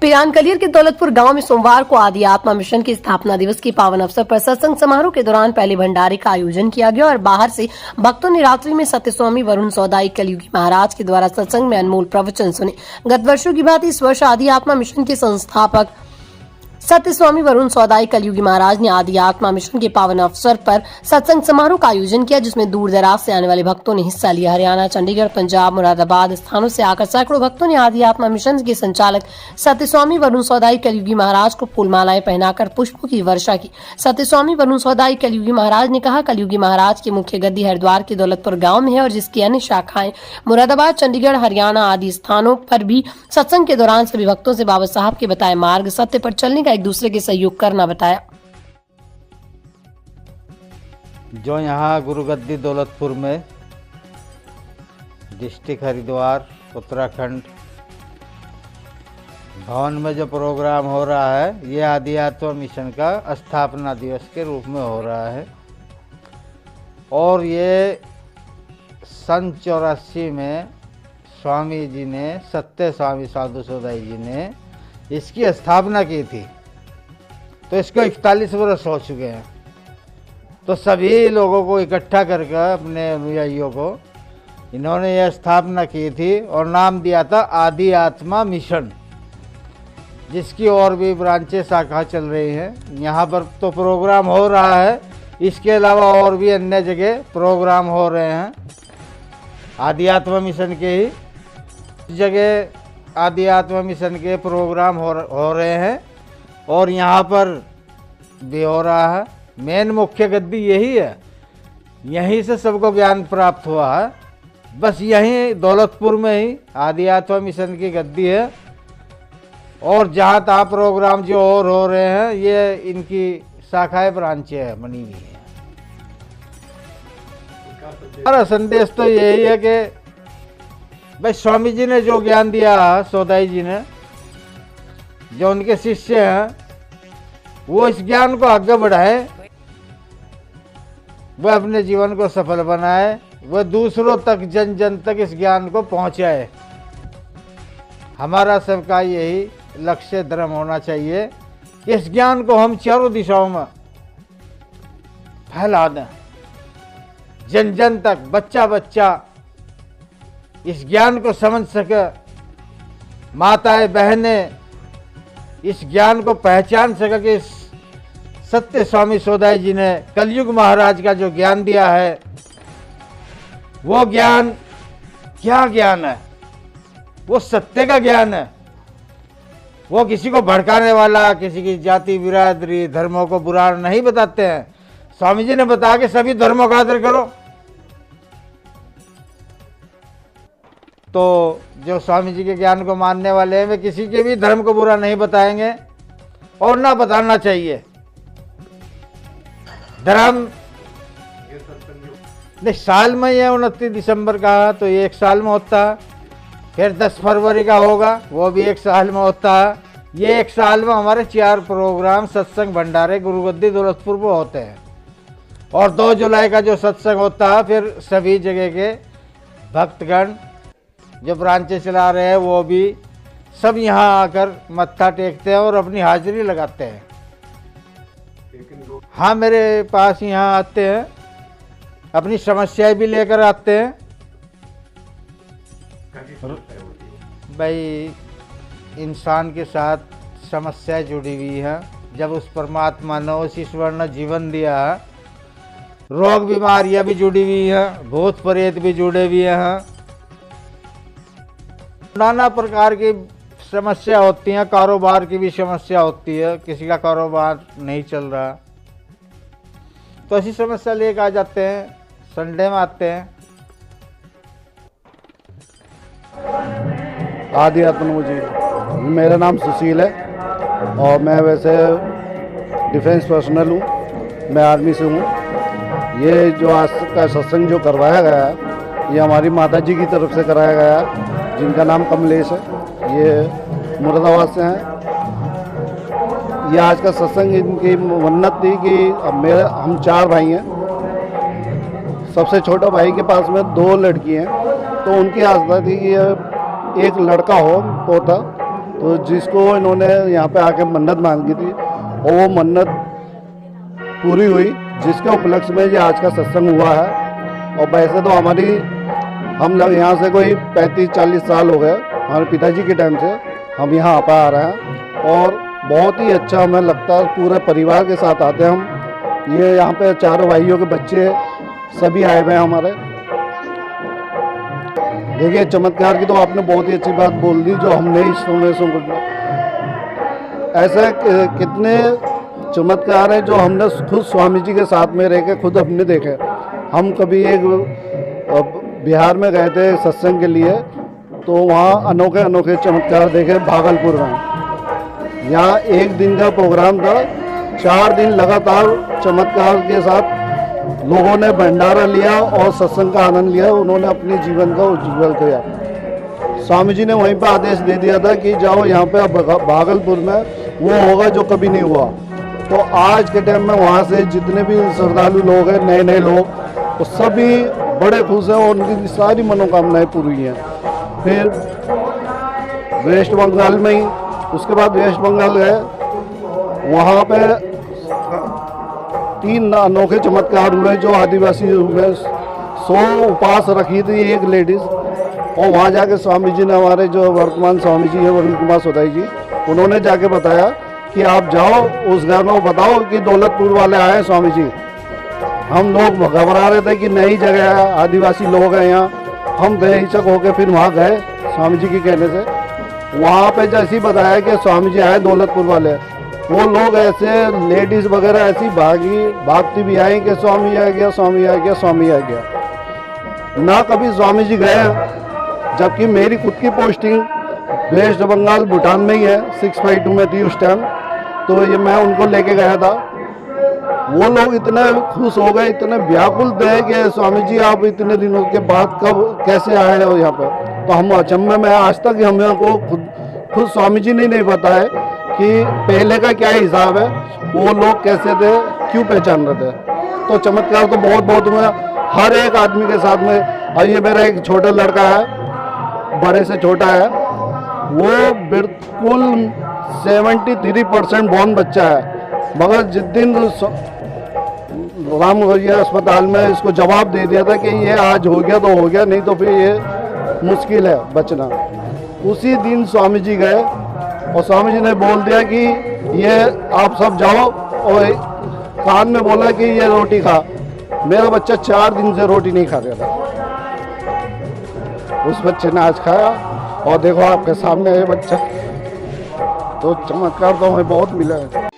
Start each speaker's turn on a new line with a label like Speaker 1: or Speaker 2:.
Speaker 1: पिरान कलियर के दौलतपुर गांव में सोमवार को आदि आत्मा मिशन के स्थापना दिवस के पावन अवसर पर सत्संग समारोह के दौरान पहले भंडारे का आयोजन किया गया और बाहर से भक्तों ने रात्रि में सत्य स्वामी वरुण सौदाई कलयुगी महाराज के द्वारा सत्संग में अनमोल प्रवचन सुने। गत वर्षों की बात इस वर्ष आदि आत्मा मिशन के संस्थापक सत्य स्वामी वरुण सौदाई कलयुगी महाराज ने आदि आत्मा मिशन के पावन अवसर पर सत्संग समारोह का आयोजन किया, जिसमें दूर दराज से आने वाले भक्तों ने हिस्सा लिया। हरियाणा, चंडीगढ़, पंजाब, मुरादाबाद स्थानों से आकर सैकड़ों भक्तों ने आदि आत्मा मिशन के संचालक सत्य स्वामी वरुण सौदाई कलयुगी महाराज को फूलमालाएं पहनाकर पुष्पों की वर्षा की। सत्य स्वामी वरुण सौदाई कलयुगी महाराज ने कहा, कलयुगी महाराज की मुख्य गद्दी हरिद्वार के दौलतपुर गाँव में है और जिसकी अन्य शाखाएं मुरादाबाद, चंडीगढ़, हरियाणा आदि स्थानों पर भी। सत्संग के दौरान सभी भक्तों से बाबा साहब के बताए मार्ग सत्य पर चलने का एक दूसरे के सहयोग करना बताया।
Speaker 2: जो यहाँ गुरुगद्दी दौलतपुर में डिस्ट्रिक्ट हरिद्वार उत्तराखंड भवन में जो प्रोग्राम हो रहा है, ये आदि आत्मा मिशन का स्थापना दिवस के रूप में हो रहा है और ये सन 84 में स्वामी जी ने, सत्य स्वामी साधु सौदाई जी ने इसकी स्थापना की थी। तो इसको 41 वर्ष हो चुके हैं। तो सभी लोगों को इकट्ठा करके अपने अनुयायियों को इन्होंने यह स्थापना की थी और नाम दिया था आदि आत्मा मिशन, जिसकी और भी ब्रांचें शाखा चल रही हैं। यहाँ पर तो प्रोग्राम हो रहा है, इसके अलावा और भी अन्य जगह प्रोग्राम हो रहे हैं। आदि आत्मा मिशन के ही जगह आदि आत्मा मिशन के प्रोग्राम हो रहे हैं और यहाँ पर भी हो रहा है। मेन मुख्य गद्दी यही है, यहीं से सबको ज्ञान प्राप्त हुआ है। बस यहीं दौलतपुर में ही आदि आत्मा मिशन की गद्दी है और जहाँ तहाँ प्रोग्राम जो और हो रहे हैं, ये इनकी शाखाएं ब्रांचें हैं, बनी हुई हैं। हमारा संदेश तो यही है कि भाई स्वामी जी ने जो ज्ञान दिया, सौदाई जी ने, जो उनके शिष्य हैं, वो इस ज्ञान को आगे बढ़ाए, वह अपने जीवन को सफल बनाए, वह दूसरों तक, जन जन तक इस ज्ञान को पहुंचाए। हमारा सबका यही लक्ष्य धर्म होना चाहिए कि इस ज्ञान को हम चारों दिशाओं में फैला दें, जन जन तक, बच्चा बच्चा इस ज्ञान को समझ सके, माताएं बहनें इस ज्ञान को पहचान सके कि इस सत्य स्वामी सौदाई जी ने कलयुग महाराज का जो ज्ञान दिया है, वो ज्ञान क्या ज्ञान है? वो सत्य का ज्ञान है। वो किसी को भड़काने वाला, किसी की जाति बिरादरी धर्मों को बुरा नहीं बताते हैं। स्वामी जी ने बताया कि सभी धर्मों का आदर करो। तो जो स्वामी जी के ज्ञान को मानने वाले हैं, वे किसी के भी धर्म को बुरा नहीं बताएंगे और ना बताना चाहिए। धर्म नहीं, साल में ये 29 दिसंबर का, तो ये एक साल में होता है। फिर 10 फरवरी का होगा, वो भी एक साल में होता है। ये एक साल में हमारे 4 प्रोग्राम सत्संग भंडारे गुरुगद्दी दौलतपुर में होते हैं और 2 जुलाई का जो सत्संग होता है, फिर सभी जगह के भक्तगण जो ब्रांचें चला रहे हैं, वो भी सब यहाँ आकर मत्था टेकते हैं और अपनी हाजिरी लगाते हैं। हाँ, मेरे पास यहाँ आते हैं, अपनी समस्याएं भी लेकर आते हैं। भाई, इंसान के साथ समस्याएं जुड़ी हुई हैं। जब उस परमात्मा ने, उस ईश्वर ने जीवन दिया है, रोग बीमारियां भी जुड़ी हुई हैं, भूत प्रेत भी जुड़े हुए हैं, नाना प्रकार की समस्या होती हैं। कारोबार की भी समस्या होती है, किसी का कारोबार नहीं चल रहा, तो ऐसी समस्या लेकर आ जाते हैं। संडे में आते हैं।
Speaker 3: आदि आत्मा जी, मेरा नाम सुशील है और मैं वैसे डिफेंस पर्सनल हूँ, मैं आर्मी से हूँ। ये जो आज का सत्संग जो करवाया गया है, ये हमारी माता जी की तरफ से कराया गया है, जिनका नाम कमलेश है। ये मुरादाबाद से हैं। ये आज का सत्संग इनकी मन्नत थी कि अब हम 4 भाई हैं। सबसे छोटा भाई के पास में 2 लड़की हैं, तो उनकी आस्था थी कि एक लड़का हो पोता तो जिसको इन्होंने यहाँ पे आके मन्नत मांगी थी और वो मन्नत पूरी हुई, जिसके उपलक्ष्य में ये आज का सत्संग हुआ है। और वैसे तो हम लोग यहाँ से कोई 35-40 साल हो गए, हमारे पिताजी के टाइम से हम यहाँ आ रहे हैं और बहुत ही अच्छा हमें लगता है। पूरे परिवार के साथ आते हैं हम। ये यहाँ पे 4 भाइयों के बच्चे सभी आए हुए हैं हमारे। देखिए चमत्कार की तो आपने बहुत ही अच्छी बात बोल दी जो हमने इस समय सुन। ऐसे कितने चमत्कार हैं जो हमने खुद स्वामी जी के साथ में रह के खुद हमने देखे। हम कभी एक बिहार में गए थे सत्संग के लिए, तो वहाँ अनोखे चमत्कार देखे भागलपुर में। यहाँ एक दिन का प्रोग्राम था, 4 दिन लगातार चमत्कार के साथ लोगों ने भंडारा लिया और सत्संग का आनंद लिया। उन्होंने अपने जीवन का उज्ज्वल किया। स्वामी जी ने वहीं पर आदेश दे दिया था कि जाओ यहाँ पे भागलपुर में वो होगा जो कभी नहीं हुआ। तो आज के टाइम में वहाँ से जितने भी श्रद्धालु लोग हैं, नए लोग, वो सभी बड़े खुश हैं और उनकी सारी मनोकामनाएं पूरी हैं। फिर वेस्ट बंगाल में ही, उसके बाद वेस्ट बंगाल गए, वहाँ पे 3 अनोखे चमत्कार हुए जो आदिवासी में 100 उपवास रखी थी एक लेडीज़। और वहाँ जाके स्वामी जी ने, हमारे जो वर्तमान स्वामी जी हैं वरुण कुमार सोदाई जी, उन्होंने जाके बताया कि आप जाओ उस घर में बताओ कि दौलतपुर वाले आए स्वामी जी। हम लोग घबरा रहे थे कि नई जगह है, आदिवासी लोग हैं यहाँ। हम बेहिचक होकर फिर वहाँ गए स्वामी जी के कहने से। वहाँ पे जैसे ही बताया कि स्वामी जी आए दौलतपुर वाले, वो लोग ऐसे लेडीज़ वगैरह ऐसी भागती भी आई कि स्वामी आ गया, स्वामी आ गया, स्वामी आ गया। ना कभी स्वामी जी गए, जबकि मेरी खुद की पोस्टिंग वेस्ट बंगाल भूटान में ही है, 652 में थी उस टाइम। तो ये मैं उनको लेके गया था। वो लोग इतने खुश हो गए, इतने व्याकुल थे कि स्वामी जी आप इतने दिनों के बाद कब कैसे आए हो यहाँ पर। तो हम अचंभे में, आज तक हमें को खुद स्वामी जी ने नहीं पता है कि पहले का क्या हिसाब है, वो लोग कैसे थे, क्यों पहचान रहे थे। तो चमत्कार तो बहुत हुए हर एक आदमी के साथ में। और ये मेरा एक छोटा लड़का है, बड़े से छोटा है, वो बिल्कुल 73% बॉर्न बच्चा है। मगर जिस दिन राम गंज अस्पताल में इसको जवाब दे दिया था कि ये आज हो गया तो हो गया, नहीं तो फिर ये मुश्किल है बचना। उसी दिन स्वामी जी गए और स्वामी जी ने बोल दिया कि ये आप सब जाओ, और कान में बोला कि ये रोटी खा। मेरा बच्चा 4 दिन से रोटी नहीं खा रहा था। उस बच्चे ने आज खाया और देखो आपके सामने है बच्चा। तो चमत्कार तो हमें बहुत मिला है।